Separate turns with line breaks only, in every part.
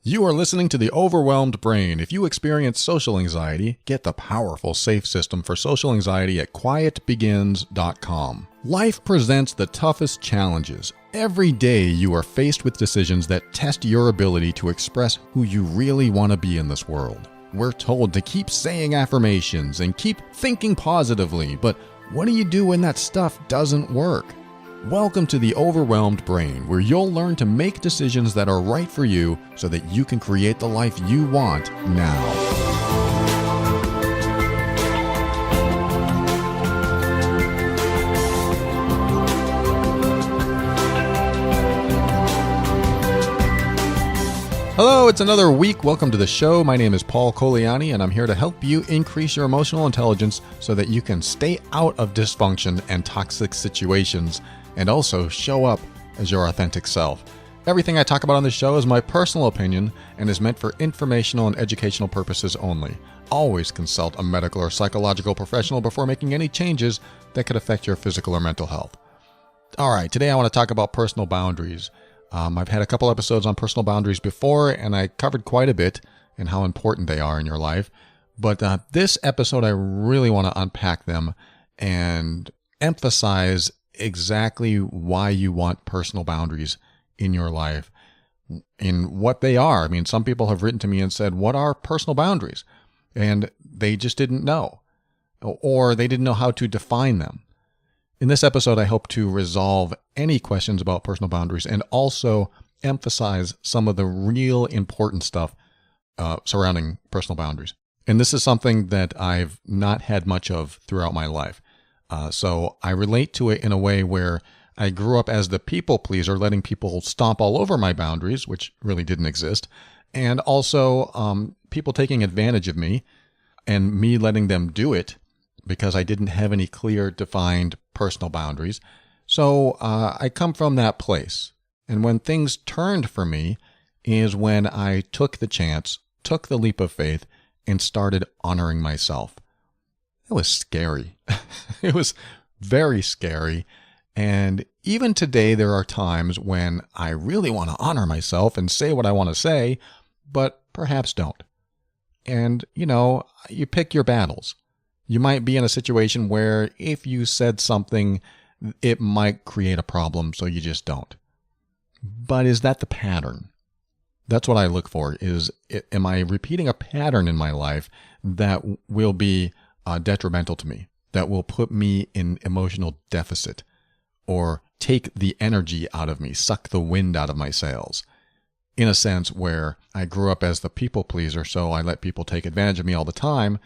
You are listening to The Overwhelmed Brain. If you experience social anxiety, get the powerful safe system for social anxiety at quietbegins.com. Life presents the toughest challenges. Every day you are faced with decisions that test your ability to express who you really want to be in this world. We're told to keep saying affirmations and keep thinking positively, but what do you do when that stuff doesn't work? Welcome to The Overwhelmed Brain, where you'll learn to make decisions that are right for you so that you can create the life you want now. Hello, it's another week. Welcome to the show. My name is Paul Coliani, and I'm here to help you increase your emotional intelligence so that you can stay out of dysfunction and toxic situations and also show up as your authentic self. Everything I talk about on this show is my personal opinion and is meant for informational and educational purposes only. Always consult a medical or psychological professional before making any changes that could affect your physical or mental health. All right, today I want to talk about personal boundaries. I've had a couple episodes on personal boundaries before, and I covered quite a bit and how important they are in your life. But this episode, I really want to unpack them and emphasize exactly why you want personal boundaries in your life and what they are. I mean, some people have written to me and said, what are personal boundaries? And they just didn't know, or they didn't know how to define them. In this episode, I hope to resolve any questions about personal boundaries and also emphasize some of the real important stuff surrounding personal boundaries. And this is something that I've not had much of throughout my life. So I relate to it in a way where I grew up as the people pleaser, letting people stomp all over my boundaries, which really didn't exist, and also people taking advantage of me and me letting them do it because I didn't have any clear, defined personal boundaries. So I come from that place. And when things turned for me is when I took the chance, took the leap of faith, and started honoring myself. It was scary. It was very scary. And even today, there are times when I really want to honor myself and say what I want to say, but perhaps don't. And, you pick your battles. You might be in a situation where if you said something, it might create a problem, so you just don't. But is that the pattern? That's what I look for, am I repeating a pattern in my life that will be detrimental to me, that will put me in emotional deficit or take the energy out of me, suck the wind out of my sails, in a sense where I grew up as the people pleaser, so I let people take advantage of me all the time.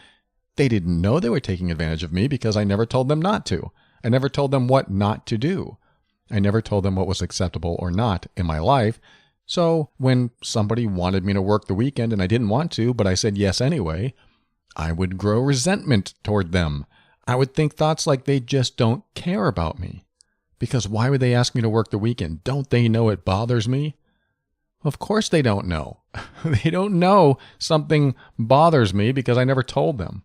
They didn't know they were taking advantage of me because I never told them not to. I never told them what not to do. I never told them what was acceptable or not in my life. So when somebody wanted me to work the weekend and I didn't want to, but I said yes anyway, I would grow resentment toward them. I would think thoughts like they just don't care about me. Because why would they ask me to work the weekend? Don't they know it bothers me? Of course they don't know. They don't know something bothers me because I never told them.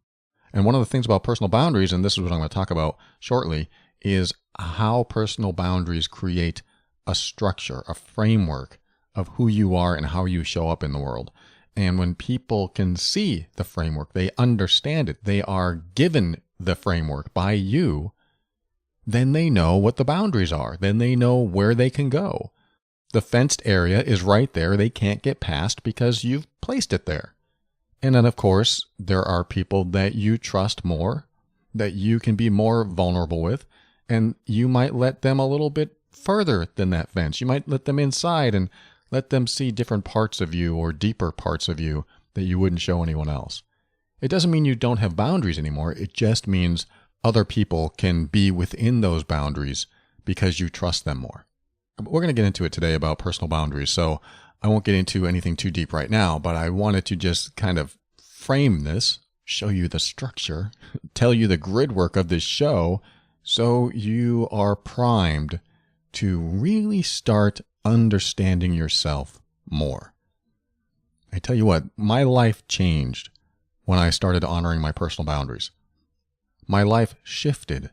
And one of the things about personal boundaries, and this is what I'm going to talk about shortly, is how personal boundaries create a structure, a framework of who you are and how you show up in the world. And when people can see the framework, they understand it, they are given the framework by you, then they know what the boundaries are. Then they know where they can go. The fenced area is right there. They can't get past because you've placed it there. And then, of course, there are people that you trust more, that you can be more vulnerable with, and you might let them a little bit further than that fence. You might let them inside and let them see different parts of you or deeper parts of you that you wouldn't show anyone else. It doesn't mean you don't have boundaries anymore. It just means other people can be within those boundaries because you trust them more. We're going to get into it today about personal boundaries, so I won't get into anything too deep right now, but I wanted to just kind of frame this, show you the structure, tell you the grid work of this show, so you are primed to really start understanding yourself more. I tell you what, my life changed when I started honoring my personal boundaries. My life shifted.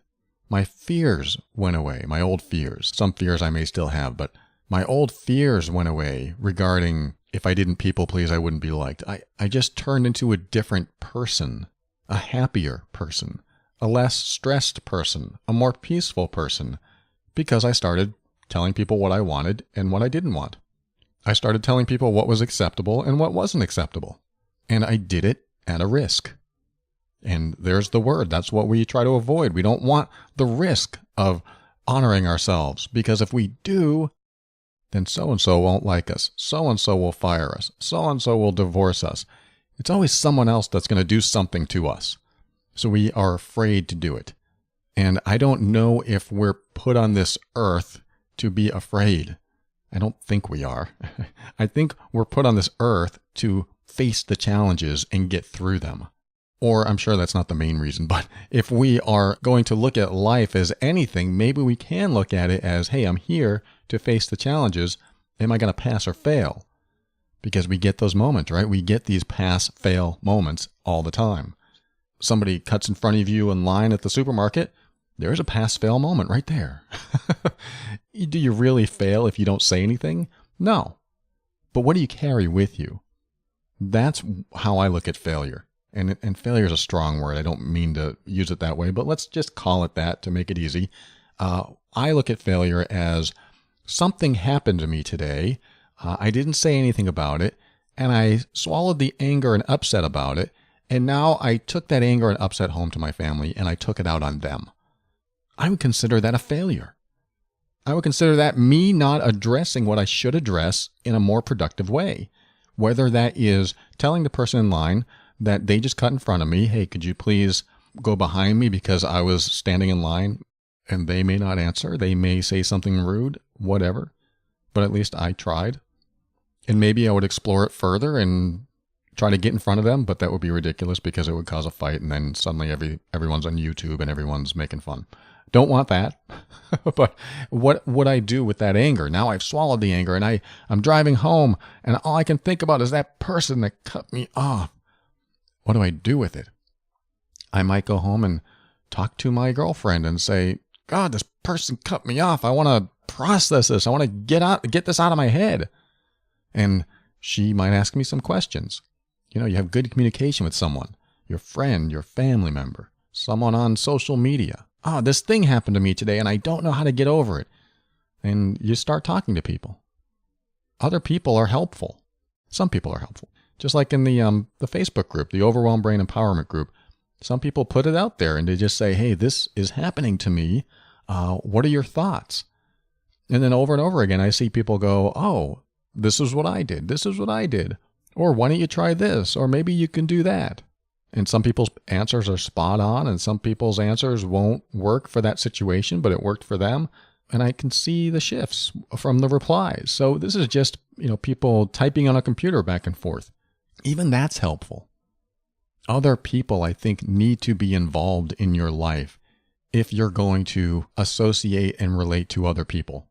My fears went away, my old fears. Some fears I may still have, but my old fears went away regarding if I didn't people please, I wouldn't be liked. I just turned into a different person, a happier person, a less stressed person, a more peaceful person, because I started telling people what I wanted and what I didn't want. I started telling people what was acceptable and what wasn't acceptable. And I did it at a risk. And there's the word. That's what we try to avoid. We don't want the risk of honoring ourselves, because if we do, then so-and-so won't like us. So-and-so will fire us. So-and-so will divorce us. It's always someone else that's going to do something to us. So we are afraid to do it. And I don't know if we're put on this earth to be afraid. I don't think we are. I think we're put on this earth to face the challenges and get through them. Or I'm sure that's not the main reason, but if we are going to look at life as anything, maybe we can look at it as, hey, I'm here to face the challenges. Am I going to pass or fail? Because we get those moments, right? We get these pass-fail moments all the time. Somebody cuts in front of you in line at the supermarket. There's a pass-fail moment right there. Do you really fail if you don't say anything? No. But what do you carry with you? That's how I look at failure. And failure is a strong word. I don't mean to use it that way, but let's just call it that to make it easy. I look at failure as something happened to me today. I didn't say anything about it, and I swallowed the anger and upset about it, and now I took that anger and upset home to my family, and I took it out on them. I would consider that a failure. I would consider that me not addressing what I should address in a more productive way, whether that is telling the person in line that they just cut in front of me, hey, could you please go behind me because I was standing in line, and they may not answer. They may say something rude, whatever, but at least I tried. And maybe I would explore it further and try to get in front of them, but that would be ridiculous because it would cause a fight, and then suddenly everyone's on YouTube and everyone's making fun. Don't want that. But what would I do with that anger? Now I've swallowed the anger, and I'm driving home, and all I can think about is that person that cut me off. What do I do with it? I might go home and talk to my girlfriend and say, God, this person cut me off. I want to process this. I want to get this out of my head. And she might ask me some questions. You know, you have good communication with someone, your friend, your family member, someone on social media. Oh, this thing happened to me today and I don't know how to get over it. And you start talking to people. Other people are helpful. Some people are helpful. Just like in the Facebook group, the Overwhelmed Brain Empowerment group. Some people put it out there and they just say, hey, this is happening to me. What are your thoughts? And then over and over again, I see people go, oh, this is what I did. This is what I did. Or why don't you try this? Or maybe you can do that. And some people's answers are spot on, and some people's answers won't work for that situation, but it worked for them. And I can see the shifts from the replies. So this is just, people typing on a computer back and forth. Even that's helpful. Other people, I think, need to be involved in your life if you're going to associate and relate to other people.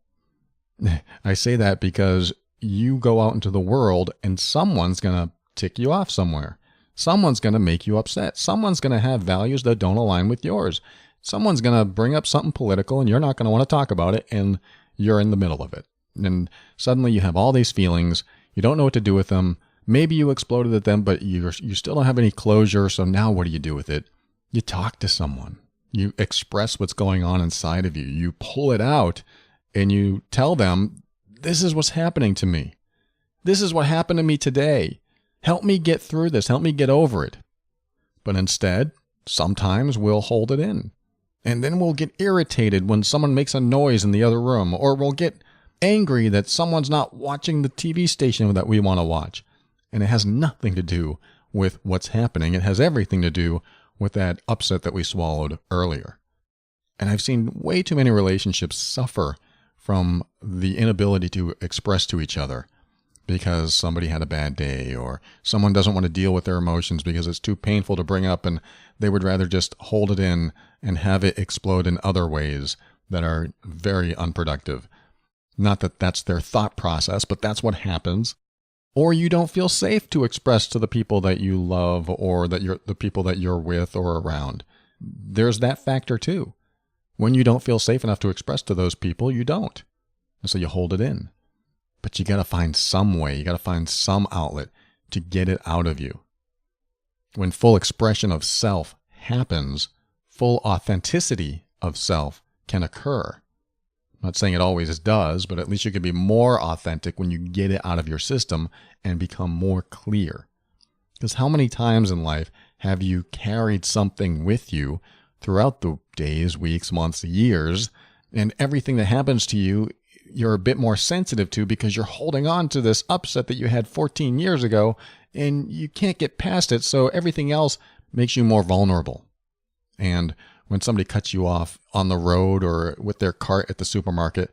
I say that because you go out into the world and someone's going to tick you off somewhere. Someone's going to make you upset. Someone's going to have values that don't align with yours. Someone's going to bring up something political and you're not going to want to talk about it, and you're in the middle of it. And suddenly you have all these feelings. You don't know what to do with them. Maybe you exploded at them, but you still don't have any closure. So now what do you do with it? You talk to someone. You express what's going on inside of you. You pull it out and you tell them, this is what's happening to me. This is what happened to me today. Help me get through this. Help me get over it. But instead, sometimes we'll hold it in. And then we'll get irritated when someone makes a noise in the other room, or we'll get angry that someone's not watching the TV station that we want to watch. And it has nothing to do with what's happening. It has everything to do with that upset that we swallowed earlier. And I've seen way too many relationships suffer from the inability to express to each other because somebody had a bad day, or someone doesn't want to deal with their emotions because it's too painful to bring up, and they would rather just hold it in and have it explode in other ways that are very unproductive. Not that that's their thought process, but that's what happens. Or you don't feel safe to express to the people that you love, or that the people that you're with or around. There's that factor too. When you don't feel safe enough to express to those people, you don't. And so you hold it in. but you got to find some way, you got to find some outlet to get it out of you. When full expression of self happens, full authenticity of self can occur. I'm not saying it always does, but at least you can be more authentic when you get it out of your system and become more clear. Because how many times in life have you carried something with you throughout the days, weeks, months, years, and everything that happens to you, you're a bit more sensitive to because you're holding on to this upset that you had 14 years ago and you can't get past it, so everything else makes you more vulnerable. And when somebody cuts you off on the road or with their cart at the supermarket,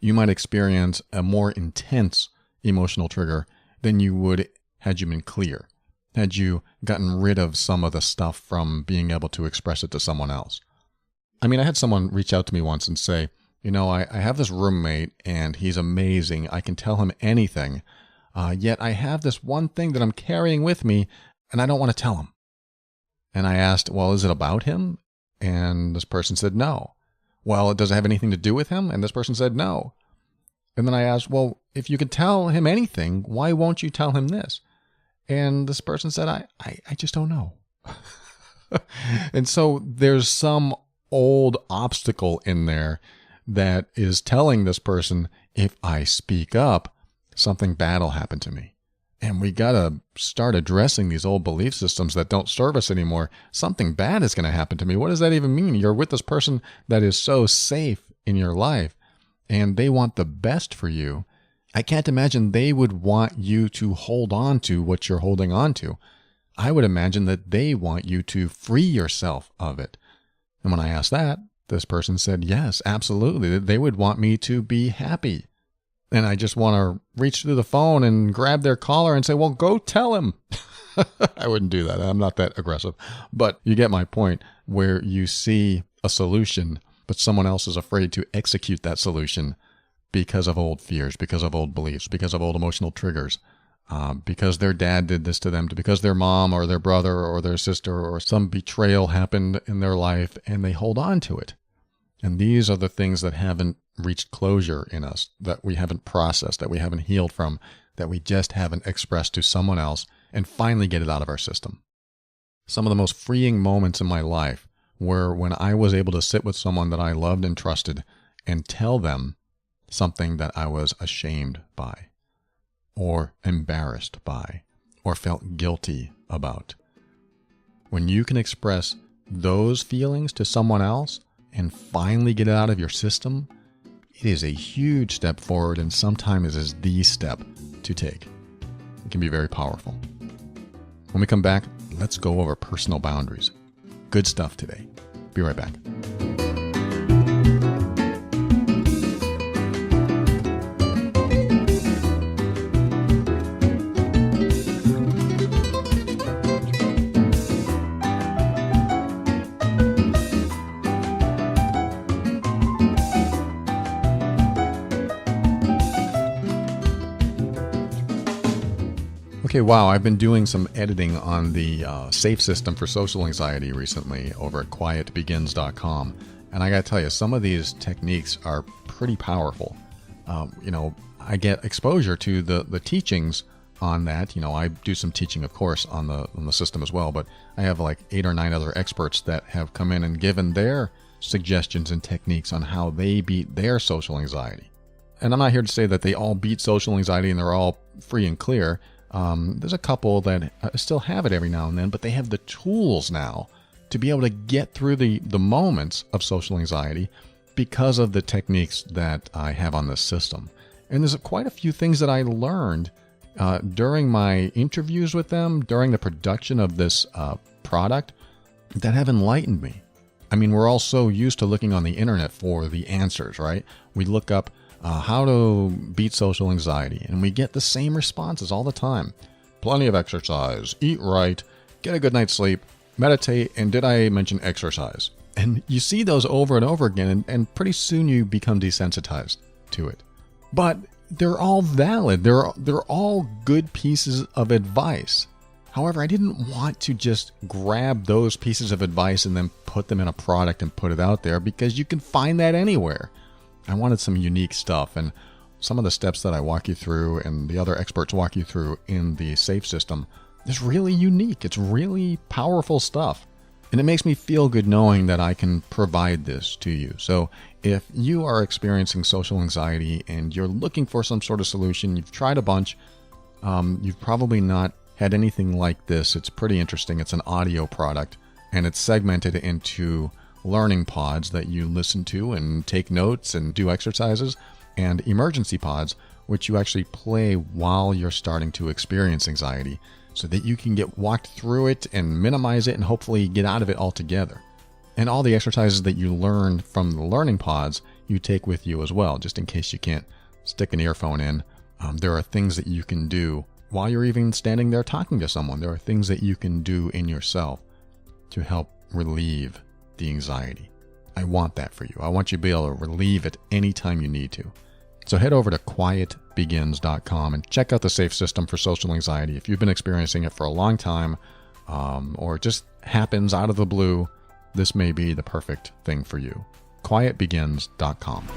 you might experience a more intense emotional trigger than you would had you been clear, had you gotten rid of some of the stuff from being able to express it to someone else. I mean, I had someone reach out to me once and say, I have this roommate and he's amazing. I can tell him anything. Yet I have this one thing that I'm carrying with me and I don't want to tell him. And I asked, well, is it about him? And this person said, no. Well, does it have anything to do with him? And this person said, no. And then I asked, well, if you could tell him anything, why won't you tell him this? And this person said, I just don't know. And so there's some old obstacle in there that is telling this person, if I speak up, something bad will happen to me. And we got to start addressing these old belief systems that don't serve us anymore. Something bad is going to happen to me. What does that even mean? You're with this person that is so safe in your life, and they want the best for you. I can't imagine they would want you to hold on to what you're holding on to. I would imagine that they want you to free yourself of it. And when I asked that, this person said, yes, absolutely. They would want me to be happy. And I just want to reach through the phone and grab their collar and say, well, go tell him. I wouldn't do that. I'm not that aggressive. But you get my point, where you see a solution, but someone else is afraid to execute that solution because of old fears, because of old beliefs, because of old emotional triggers, because their dad did this to them, because their mom or their brother or their sister or some betrayal happened in their life, and they hold on to it. And these are the things that haven't reached closure in us, that we haven't processed, that we haven't healed from, that we just haven't expressed to someone else and finally get it out of our system. Some of the most freeing moments in my life were when I was able to sit with someone that I loved and trusted and tell them something that I was ashamed by, or embarrassed by, or felt guilty about. When you can express those feelings to someone else and finally get it out of your system, it is a huge step forward, and sometimes it is the step to take. It can be very powerful. When we come back, let's go over personal boundaries. Good stuff today. Be right back. Okay, wow, I've been doing some editing on the SAFE system for social anxiety recently over at quietbegins.com. And I got to tell you, some of these techniques are pretty powerful. I get exposure to the teachings on that. I do some teaching, of course, on the system as well, but I have like 8 or 9 other experts that have come in and given their suggestions and techniques on how they beat their social anxiety. And I'm not here to say that they all beat social anxiety and they're all free and clear. There's a couple that still have it every now and then, but they have the tools now to be able to get through the moments of social anxiety because of the techniques that I have on this system. And there's quite a few things that I learned during my interviews with them, during the production of this product, that have enlightened me. I mean, we're all so used to looking on the internet for the answers, right? We look up how to beat social anxiety, and we get the same responses all the time. Plenty of exercise, eat right, get a good night's sleep, meditate, and did I mention exercise? And you see those over and over again, and pretty soon you become desensitized to it. But they're all valid. They're all good pieces of advice. However, I didn't want to just grab those pieces of advice and then put them in a product and put it out there, because you can find that anywhere. I wanted some unique stuff, and some of the steps that I walk you through and the other experts walk you through in the SAFE system is really unique. It's really powerful stuff. And it makes me feel good knowing that I can provide this to you. So if you are experiencing social anxiety and you're looking for some sort of solution, you've tried a bunch, you've probably not had anything like this. It's pretty interesting. It's an audio product, and it's segmented into learning pods that you listen to and take notes and do exercises, and emergency pods, which you actually play while you're starting to experience anxiety, so that you can get walked through it and minimize it and hopefully get out of it altogether. And all the exercises that you learn from the learning pods, you take with you as well, just in case you can't stick an earphone in. There are things that you can do while you're even standing there talking to someone. There are things that you can do in yourself to help relieve the anxiety. I want that for you. I want you to be able to relieve it anytime you need to. So head over to quietbegins.com and check out the SAFE system for social anxiety. If you've been experiencing it for a long time, or it just happens out of the blue, this may be the perfect thing for you. quietbegins.com.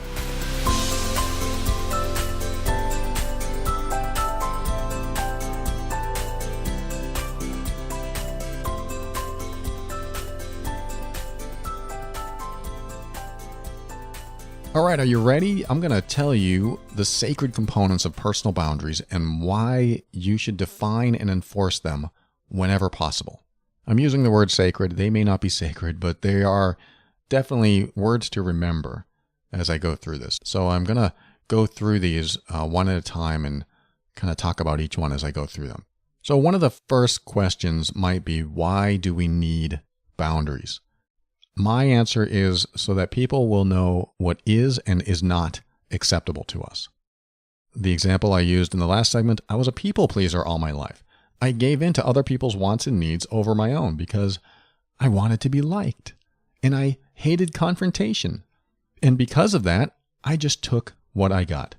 All right, are you ready? I'm going to tell you the sacred components of personal boundaries and why you should define and enforce them whenever possible. I'm using the word sacred. They may not be sacred, but they are definitely words to remember as I go through this. So I'm going to go through these one at a time and kind of talk about each one as I go through them. So one of the first questions might be, why do we need boundaries? My answer is so that people will know what is and is not acceptable to us. The example I used in the last segment, I was a people pleaser all my life. I gave in to other people's wants and needs over my own because I wanted to be liked, and I hated confrontation. And because of that, I just took what I got.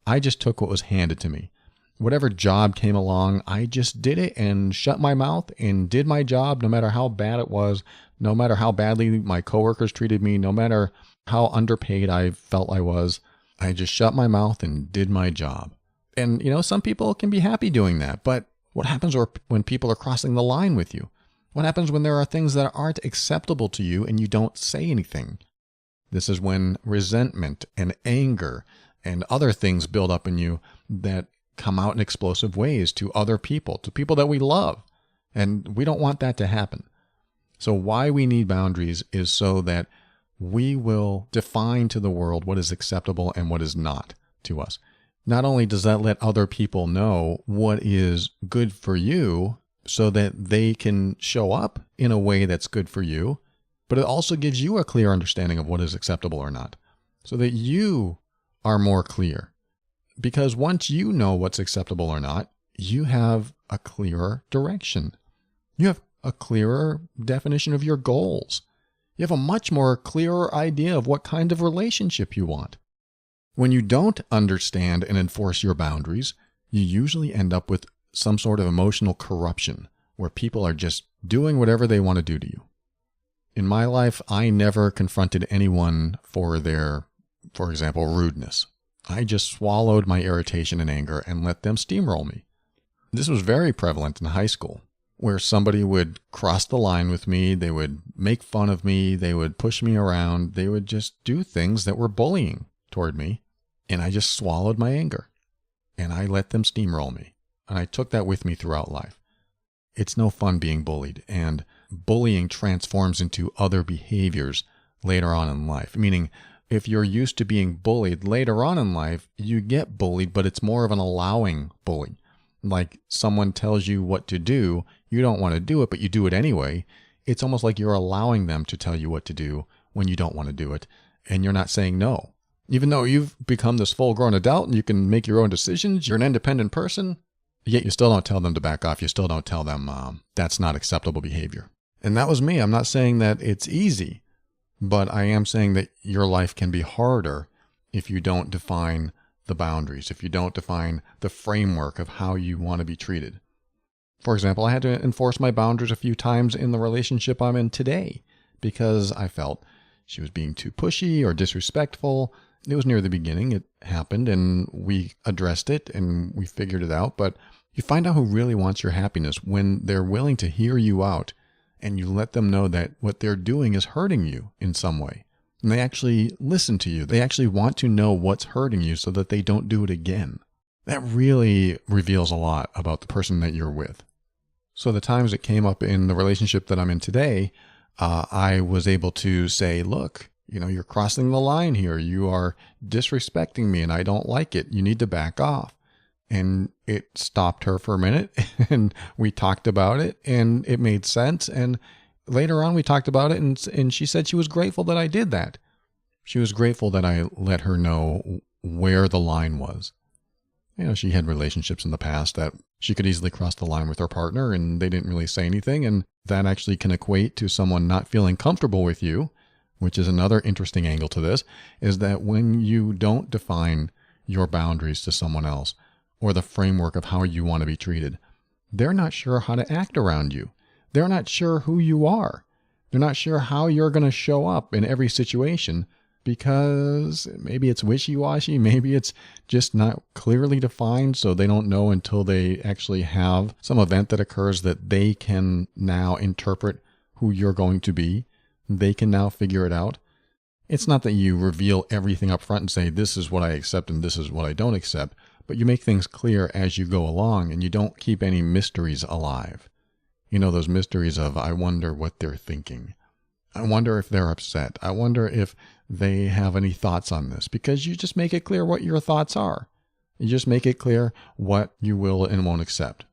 I just took what was handed to me. Whatever job came along, I just did it and shut my mouth and did my job no matter how bad it was, no matter how badly my coworkers treated me, no matter how underpaid I felt I was. I just shut my mouth and did my job. And, some people can be happy doing that, but what happens when people are crossing the line with you? What happens when there are things that aren't acceptable to you and you don't say anything? This is when resentment and anger and other things build up in you that come out in explosive ways to other people, to people that we love. And we don't want that to happen. So why we need boundaries is so that we will define to the world what is acceptable and what is not to us. Not only does that let other people know what is good for you so that they can show up in a way that's good for you, but it also gives you a clear understanding of what is acceptable or not, so that you are more clear. Because once you know what's acceptable or not, you have a clearer direction. You have a clearer definition of your goals. You have a much more clearer idea of what kind of relationship you want. When you don't understand and enforce your boundaries, you usually end up with some sort of emotional corruption where people are just doing whatever they want to do to you. In my life, I never confronted anyone for their, for example, rudeness. I just swallowed my irritation and anger and let them steamroll me. This was very prevalent in high school, where somebody would cross the line with me, they would make fun of me, they would push me around, they would just do things that were bullying toward me, and I just swallowed my anger, and I let them steamroll me, and I took that with me throughout life. It's no fun being bullied, and bullying transforms into other behaviors later on in life, meaning if you're used to being bullied later on in life, you get bullied, but it's more of an allowing bully. Like someone tells you what to do, you don't want to do it, but you do it anyway. It's almost like you're allowing them to tell you what to do when you don't want to do it, and you're not saying no. Even though you've become this full-grown adult and you can make your own decisions, you're an independent person, yet you still don't tell them to back off. You still don't tell them that's not acceptable behavior. And that was me. I'm not saying that it's easy, but I am saying that your life can be harder if you don't define the boundaries, if you don't define the framework of how you want to be treated. For example, I had to enforce my boundaries a few times in the relationship I'm in today because I felt she was being too pushy or disrespectful, It was near the beginning. It happened and we addressed it and we figured it out. But you find out who really wants your happiness when they're willing to hear you out and you let them know that what they're doing is hurting you in some way. And they actually listen to you. They actually want to know what's hurting you so that they don't do it again. That really reveals a lot about the person that you're with. So the times it came up in the relationship that I'm in today, I was able to say, look, you're crossing the line here. You are disrespecting me and I don't like it. You need to back off. And it stopped her for a minute and we talked about it and it made sense. And later on we talked about it and she said she was grateful that I did that. She was grateful that I let her know where the line was. She had relationships in the past that she could easily cross the line with her partner and they didn't really say anything. And that actually can equate to someone not feeling comfortable with you, which is another interesting angle to this, is that when you don't define your boundaries to someone else or the framework of how you want to be treated, they're not sure how to act around you. They're not sure who you are. They're not sure how you're going to show up in every situation because maybe it's wishy-washy, maybe it's just not clearly defined, so they don't know until they actually have some event that occurs that they can now interpret who you're going to be. They can now figure it out. It's not that you reveal everything up front and say, this is what I accept and this is what I don't accept, but you make things clear as you go along and you don't keep any mysteries alive. Those mysteries of, I wonder what they're thinking. I wonder if they're upset. I wonder if they have any thoughts on this, because you just make it clear what your thoughts are. You just make it clear what you will and won't accept.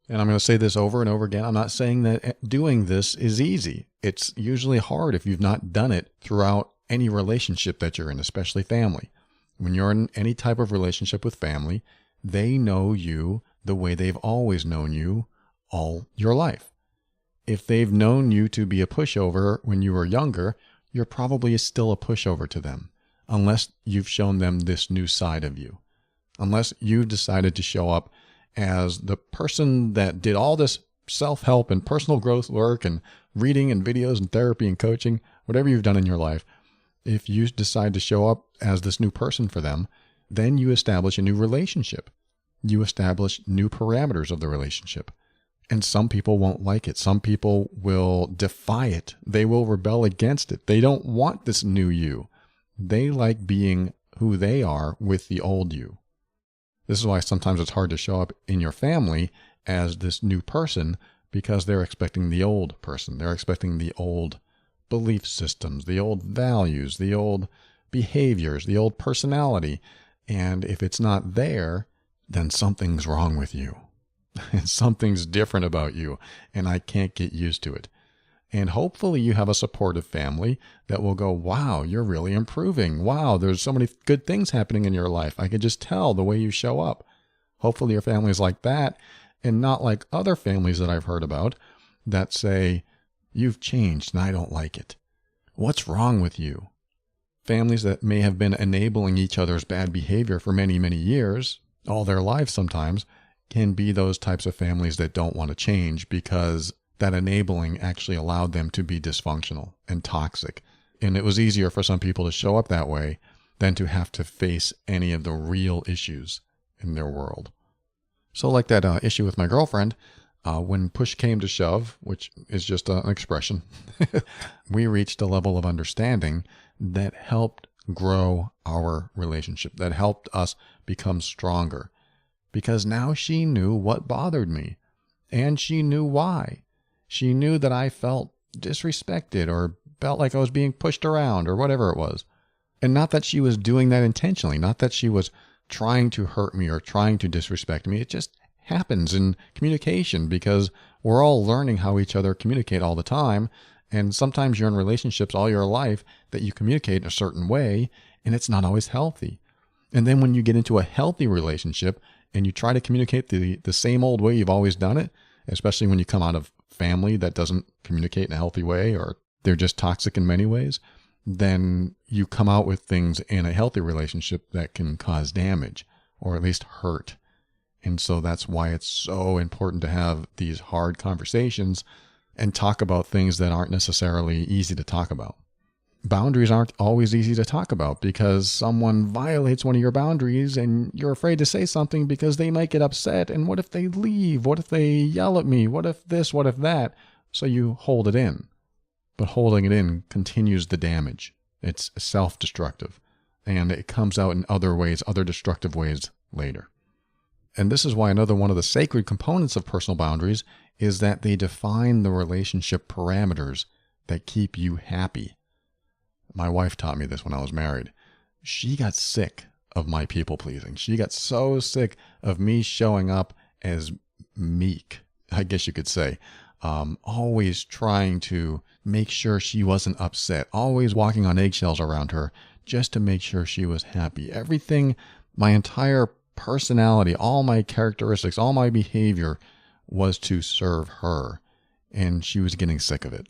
And I'm going to say this over and over again. I'm not saying that doing this is easy. It's usually hard if you've not done it throughout any relationship that you're in, especially family. When you're in any type of relationship with family, they know you the way they've always known you all your life. If they've known you to be a pushover when you were younger, you're probably still a pushover to them, unless you've shown them this new side of you. Unless you've decided to show up as the person that did all this self-help and personal growth work and reading and videos and therapy and coaching, whatever you've done in your life, if you decide to show up as this new person for them, then you establish a new relationship. You establish new parameters of the relationship. And some people won't like it. Some people will defy it. They will rebel against it. They don't want this new you. They like being who they are with the old you. This is why sometimes it's hard to show up in your family as this new person, because they're expecting the old person. They're expecting the old belief systems, the old values, the old behaviors, the old personality. And if it's not there, then something's wrong with you. And something's different about you, and I can't get used to it. And hopefully you have a supportive family that will go, wow, you're really improving. Wow, there's so many good things happening in your life. I can just tell the way you show up. Hopefully your family is like that and not like other families that I've heard about that say, you've changed and I don't like it. What's wrong with you? Families that may have been enabling each other's bad behavior for many, many years, all their lives sometimes, can be those types of families that don't want to change because that enabling actually allowed them to be dysfunctional and toxic. And it was easier for some people to show up that way than to have to face any of the real issues in their world. So like that issue with my girlfriend, when push came to shove, which is just an expression, we reached a level of understanding that helped grow our relationship, that helped us become stronger. Because now she knew what bothered me, and she knew why. She knew that I felt disrespected or felt like I was being pushed around or whatever it was. And not that she was doing that intentionally, not that she was trying to hurt me or trying to disrespect me. It just happens in communication because we're all learning how each other communicate all the time. And sometimes you're in relationships all your life that you communicate in a certain way, and it's not always healthy. And then when you get into a healthy relationship, and you try to communicate the same old way you've always done it, especially when you come out of family that doesn't communicate in a healthy way or they're just toxic in many ways, then you come out with things in a healthy relationship that can cause damage or at least hurt. And so that's why it's so important to have these hard conversations and talk about things that aren't necessarily easy to talk about. boundaries aren't always easy to talk about because someone violates one of your boundaries and you're afraid to say something because they might get upset. And what if they leave? What if they yell at me? What if this? What if that? So you hold it in. But holding it in continues the damage. It's self-destructive. And it comes out in other ways, other destructive ways later. And this is why another one of the sacred components of personal boundaries is that they define the relationship parameters that keep you happy. My wife taught me this when I was married. She got sick of my people pleasing. She got so sick of me showing up as meek, I guess you could say. Always trying to make sure she wasn't upset, always walking on eggshells around her just to make sure she was happy. Everything, my entire personality, all my characteristics, all my behavior was to serve her. And she was getting sick of it.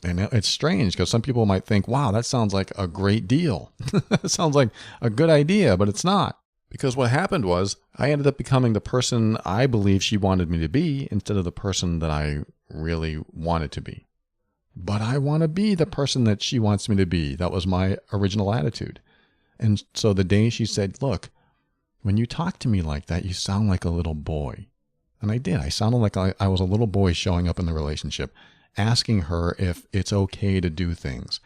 And it's strange because some people might think, wow, that sounds like a great deal. It sounds like a good idea, but it's not. Because what happened was I ended up becoming the person I believe she wanted me to be instead of the person that I really wanted to be. But I want to be the person that she wants me to be. That was my original attitude. And so the day she said, look, when you talk to me like that, you sound like a little boy. And I did. I sounded like I was a little boy showing up in the relationship, asking her if it's okay to do things,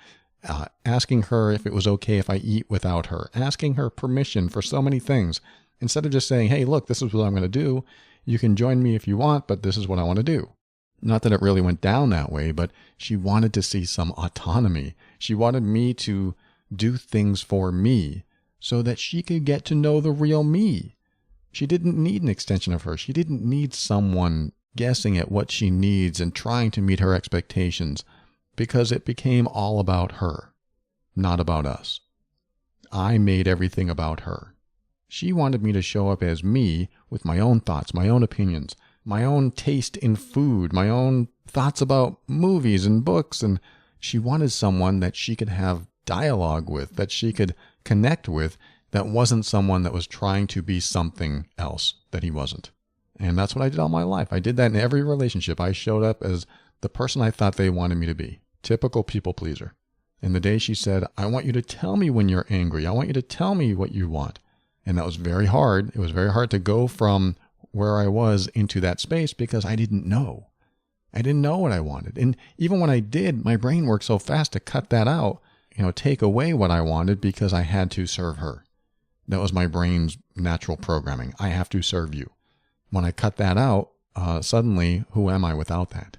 asking her if it was okay if I eat without her, asking her permission for so many things. Instead of just saying, hey, look, this is what I'm going to do. You can join me if you want, but this is what I want to do. Not that it really went down that way, but she wanted to see some autonomy. She wanted me to do things for me so that she could get to know the real me. She didn't need an extension of her. She didn't need someone guessing at what she needs and trying to meet her expectations because it became all about her, not about us. I made everything about her. She wanted me to show up as me with my own thoughts, my own opinions, my own taste in food, my own thoughts about movies and books, and she wanted someone that she could have dialogue with, that she could connect with, that wasn't someone that was trying to be something else that he wasn't. And that's what I did all my life. I did that in every relationship. I showed up as the person I thought they wanted me to be. Typical people pleaser. And the day she said, I want you to tell me when you're angry. I want you to tell me what you want. And that was very hard. It was very hard to go from where I was into that space because I didn't know. I didn't know what I wanted. And even when I did, my brain worked so fast to cut that out, take away what I wanted because I had to serve her. That was my brain's natural programming. I have to serve you. When I cut that out, suddenly, who am I without that?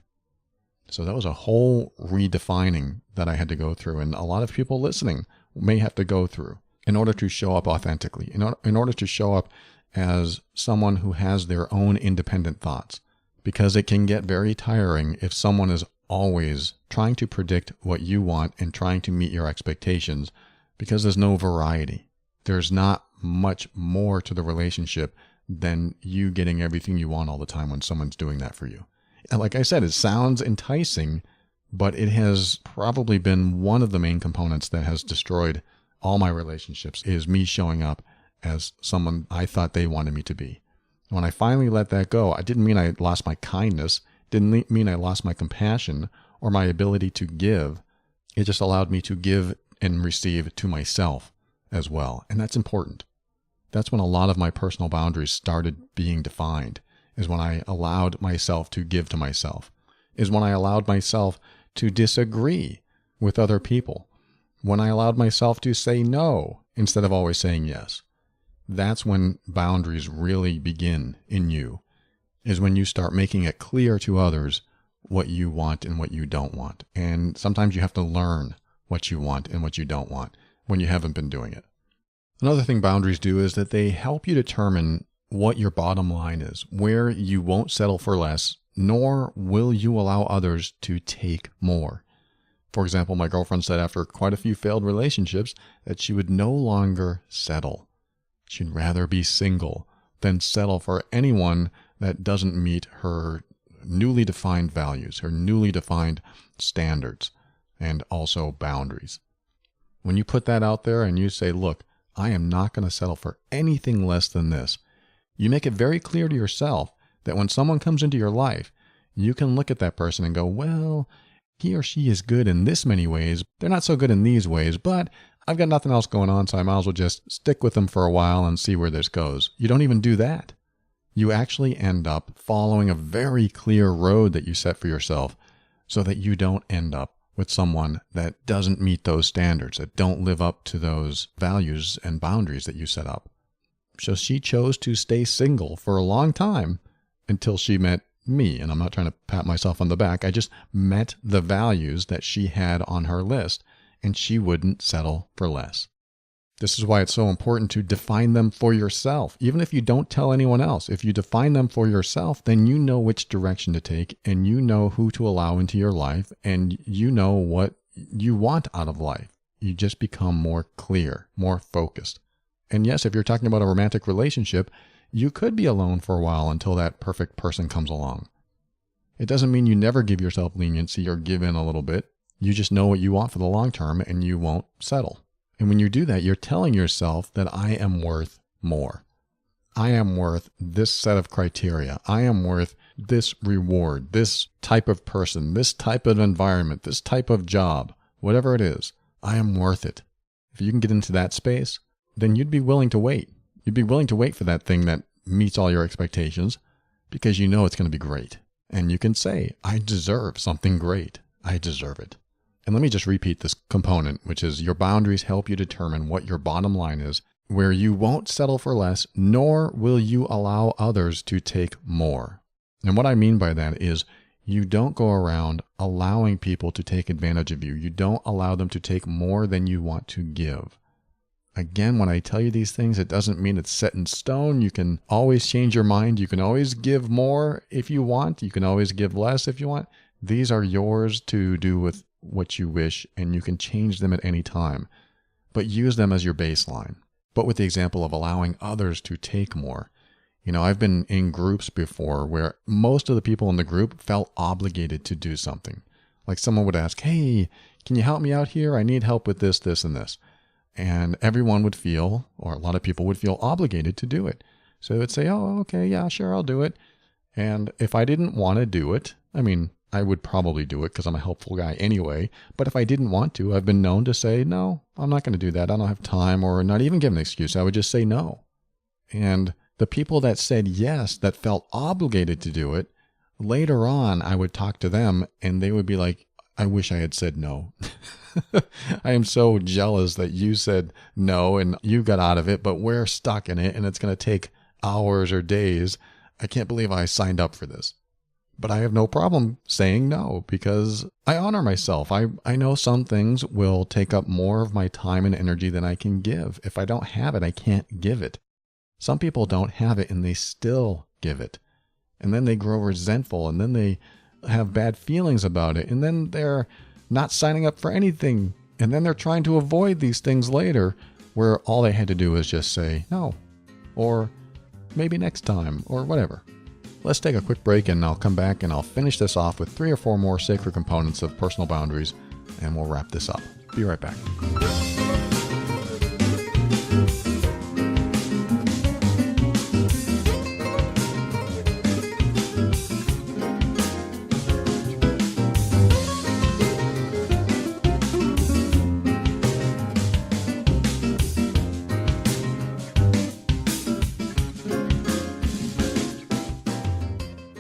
So that was a whole redefining that I had to go through. And a lot of people listening may have to go through in order to show up authentically, in order to show up as someone who has their own independent thoughts. Because it can get very tiring if someone is always trying to predict what you want and trying to meet your expectations because there's no variety. There's not much more to the relationship than you getting everything you want all the time when someone's doing that for you. And like I said, it sounds enticing, but it has probably been one of the main components that has destroyed all my relationships is me showing up as someone I thought they wanted me to be. When I finally let that go, I didn't mean I lost my kindness, didn't mean I lost my compassion or my ability to give. It just allowed me to give and receive to myself as well. And that's important. That's when a lot of my personal boundaries started being defined, is when I allowed myself to give to myself, is when I allowed myself to disagree with other people, when I allowed myself to say no instead of always saying yes. That's when boundaries really begin in you, is when you start making it clear to others what you want and what you don't want. And sometimes you have to learn what you want and what you don't want when you haven't been doing it. Another thing boundaries do is that they help you determine what your bottom line is, where you won't settle for less, nor will you allow others to take more. For example, my girlfriend said after quite a few failed relationships that she would no longer settle. She'd rather be single than settle for anyone that doesn't meet her newly defined values, her newly defined standards, and also boundaries. When you put that out there and you say, look, I am not going to settle for anything less than this, you make it very clear to yourself that when someone comes into your life, you can look at that person and go, well, he or she is good in this many ways. They're not so good in these ways, but I've got nothing else going on, so I might as well just stick with them for a while and see where this goes. You don't even do that. You actually end up following a very clear road that you set for yourself so that you don't end up with someone that doesn't meet those standards, that don't live up to those values and boundaries that you set up. So she chose to stay single for a long time until she met me. And I'm not trying to pat myself on the back. I just met the values that she had on her list, and she wouldn't settle for less. This is why it's so important to define them for yourself. Even if you don't tell anyone else, if you define them for yourself, then you know which direction to take, and you know who to allow into your life, and you know what you want out of life. You just become more clear, more focused. And yes, if you're talking about a romantic relationship, you could be alone for a while until that perfect person comes along. It doesn't mean you never give yourself leniency or give in a little bit. You just know what you want for the long term, and you won't settle. And when you do that, you're telling yourself that I am worth more. I am worth this set of criteria. I am worth this reward, this type of person, this type of environment, this type of job, whatever it is. I am worth it. If you can get into that space, then you'd be willing to wait. You'd be willing to wait for that thing that meets all your expectations because you know it's going to be great. And you can say, I deserve something great. I deserve it. And let me just repeat this component, which is your boundaries help you determine what your bottom line is, where you won't settle for less, nor will you allow others to take more. And what I mean by that is you don't go around allowing people to take advantage of you. You don't allow them to take more than you want to give. Again, when I tell you these things, it doesn't mean it's set in stone. You can always change your mind. You can always give more if you want. You can always give less if you want. These are yours to do with what you wish, and you can change them at any time. But use them as your baseline. But with the example of allowing others to take more. You know, I've been in groups before where most of the people in the group felt obligated to do something. Like someone would ask, hey, can you help me out here? I need help with this, this, and this. And everyone would feel, or a lot of people would feel obligated to do it. So they would say, oh, okay, yeah, sure, I'll do it. And if I didn't want to do it, I mean, I would probably do it because I'm a helpful guy anyway. But if I didn't want to, I've been known to say, no, I'm not going to do that. I don't have time, or not even give an excuse. I would just say no. And the people that said yes, that felt obligated to do it, later on, I would talk to them and they would be like, I wish I had said no. I am so jealous that you said no and you got out of it, but we're stuck in it and it's going to take hours or days. I can't believe I signed up for this. But I have no problem saying no because I honor myself. I know some things will take up more of my time and energy than I can give. If I don't have it, I can't give it. Some people don't have it and they still give it. And then they grow resentful and then they have bad feelings about it. And then they're not signing up for anything. And then they're trying to avoid these things later where all they had to do was just say no, or maybe next time, or whatever. Let's take a quick break and I'll come back and I'll finish this off with 3 or 4 more sacred components of personal boundaries and we'll wrap this up. Be right back.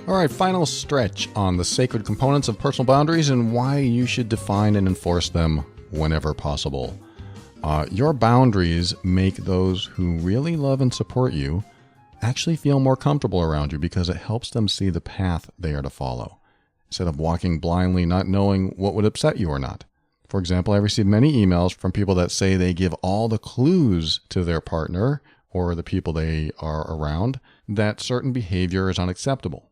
All right, final stretch on the sacred components of personal boundaries and why you should define and enforce them whenever possible. Your boundaries make those who really love and support you actually feel more comfortable around you because it helps them see the path they are to follow, instead of walking blindly, not knowing what would upset you or not. For example, I receive many emails from people that say they give all the clues to their partner or the people they are around that certain behavior is unacceptable.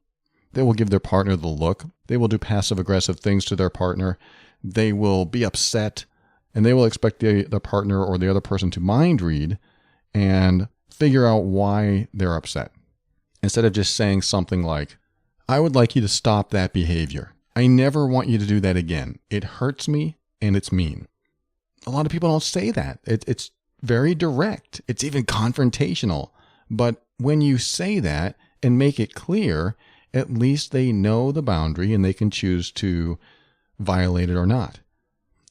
They will give their partner the look. They will do passive-aggressive things to their partner. They will be upset, and they will expect the partner or the other person to mind read and figure out why they're upset. Instead of just saying something like, I would like you to stop that behavior. I never want you to do that again. It hurts me, and it's mean. A lot of people don't say that. It's very direct. It's even confrontational. But when you say that and make it clear, at least they know the boundary and they can choose to violate it or not.